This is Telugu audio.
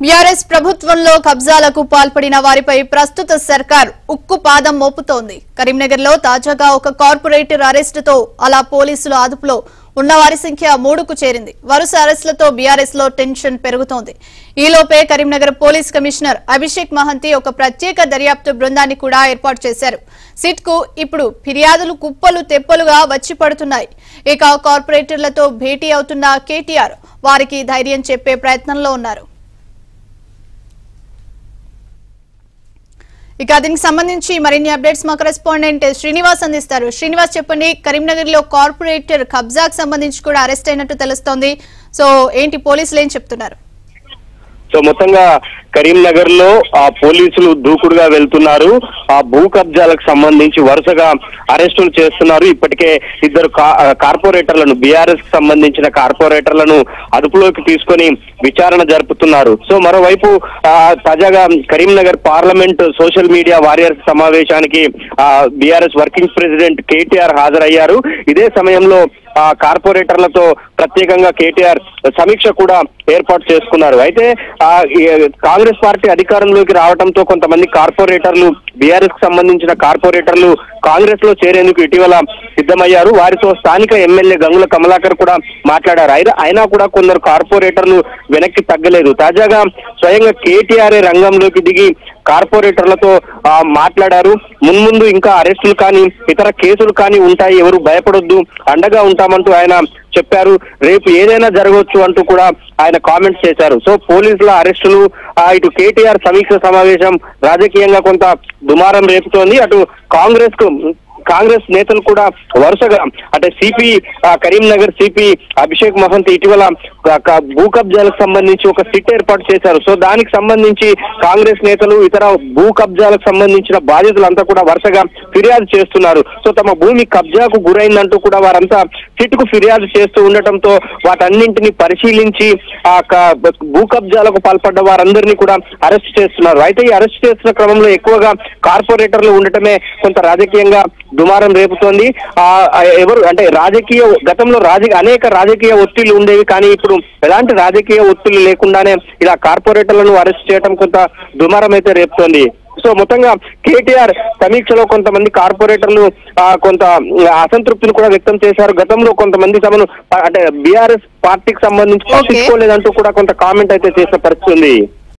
బీఆర్ఎస్ ప్రభుత్వంలో కబ్జాలకు పాల్పడిన వారిపై ప్రస్తుత సర్కార్ ఉక్కు పాదం మోపుతోంది. కరీంనగర్లో తాజాగా ఒక కార్పొరేటర్ అరెస్టుతో అలా పోలీసుల అదుపులో ఉన్న వారి సంఖ్య 3కు చేరింది. వరుస అరెస్టులతో బీఆర్ఎస్ లో టెన్షన్ పెరుగుతోంది. ఈలోపే కరీంనగర్ పోలీస్ కమిషనర్ అభిషేక్ మహంతి ఒక ప్రత్యేక దర్యాప్తు బృందాన్ని కూడా ఏర్పాటు చేశారు. సిట్ కు ఇప్పుడు ఫిర్యాదులు కుప్పలు తెప్పలుగా వచ్చి పడుతున్నాయి. ఇక కార్పొరేటర్లతో భేటీ అవుతున్న కేటీఆర్ వారికి ధైర్యం చెప్పే ప్రయత్నంలో ఉన్నారు. ఇక దీనికి సంబంధించి మరిన్ని అప్డేట్స్ మా కరెస్పాండెంట్ శ్రీనివాస్ అందిస్తారు. శ్రీనివాస్ చెప్పండి, కరీంనగర్ లో కార్పొరేటర్ కబ్జాకు సంబంధించి కూడా అరెస్ట్ అయినట్టు తెలుస్తోంది. సో ఏంటి పోలీసులు ఏం చెప్తున్నారు? సో మొత్తంగా కరీంనగర్ లో పోలీసులు దూకుడుగా వెళ్తున్నారు. ఆ భూ కబ్జాలకు సంబంధించి వరుసగా అరెస్టులు చేస్తున్నారు. ఇప్పటికే ఇద్దరు కార్పొరేటర్లను బీఆర్ఎస్ కి సంబంధించిన కార్పొరేటర్లను అదుపులోకి తీసుకొని విచారణ జరుపుతున్నారు. సో మరోవైపు తాజాగా Karimnagar parliament social media warriors సమావేశానికి బీఆర్ఎస్ వర్కింగ్ ప్రెసిడెంట్ కేటీఆర్ హాజరయ్యారు. ఇదే సమయంలో కార్పొరేటర్లతో ప్రత్యేకంగా కేటీఆర్ సమీక్ష కూడా ఏర్పాటు చేసుకున్నారు. అయితే కాంగ్రెస్ పార్టీ అధికారంలోకి రావడంతో కొంతమంది కార్పొరేటర్లు బీఆర్ఎస్ కు సంబంధించిన కార్పొరేటర్లు కాంగ్రెస్ లో చేరేందుకు ఇటీవల సిద్ధమయ్యారు. వారితో స్థానిక ఎమ్మెల్యే గంగుల కమలాకర్ కూడా మాట్లాడారు. అయినా కూడా కొందరు కార్పొరేటర్లు వెనక్కి తగ్గలేదు. తాజాగా స్వయంగా కేటీఆర్ రంగంలోకి దిగి కార్పొరేటర్లతో మాట్లాడారు. మున్ముందు ఇంకా అరెస్టులు కానీ ఇతర కేసులు కానీ ఉంటాయి, ఎవరు భయపడొద్దు, అండగా ఉంటామంటూ ఆయన చెప్పారు. రేపు ఏదైనా జరగవచ్చు అంటూ కూడా ఆయన కామెంట్స్ చేశారు. సో పోలీసుల అరెస్టులు, ఇటు కేటీఆర్ సమీక్ష సమావేశం రాజకీయంగా కొంత దుమారం రేపుతోంది. అటు కాంగ్రెస్ నేతలు కూడా వరుసగా అంటే సిపి కరీంనగర్ సిపి అభిషేక్ మహంతి ఇటీవల భూ కబ్జాలకు సంబంధించి ఒక సిట్ ఏర్పాటు చేశారు. సో దానికి సంబంధించి కాంగ్రెస్ నేతలు ఇతర భూ కబ్జాలకు సంబంధించిన బాధితులంతా కూడా వరుసగా ఫిర్యాదు చేస్తున్నారు. సో తమ భూమి కబ్జాకు గురైందంటూ కూడా వారంతా సిట్ కు ఫిర్యాదు చేస్తూ ఉండటంతో వాటన్నింటినీ పరిశీలించి భూ కబ్జాలకు పాల్పడ్డ వారందరినీ కూడా అరెస్ట్ చేస్తున్నారు. అయితే ఈ అరెస్ట్ చేస్తున్న క్రమంలో ఎక్కువగా కార్పొరేటర్లు ఉండటమే కొంత రాజకీయంగా దుమారం రేపుతోంది. ఎవరు అంటే గతంలో అనేక రాజకీయ ఒత్తిళ్లు ఉండేవి, కానీ ఇప్పుడు ఎలాంటి రాజకీయ ఒత్తిళ్లు లేకుండానే ఇలా కార్పొరేటర్లను అరెస్ట్ చేయడం కొంత దుమారం అయితే రేపుతోంది. సో మొత్తంగా కేటీఆర్ సమీక్షలో కొంతమంది కార్పొరేటర్లు కొంత అసంతృప్తిని కూడా వ్యక్తం చేశారు. గతంలో కొంతమంది తమను అంటే బీఆర్ఎస్ పార్టీకి సంబంధించి పట్టించుకోలేదంటూ కూడా కొంత కామెంట్ అయితే చేసిన పరిస్థితి ఉంది.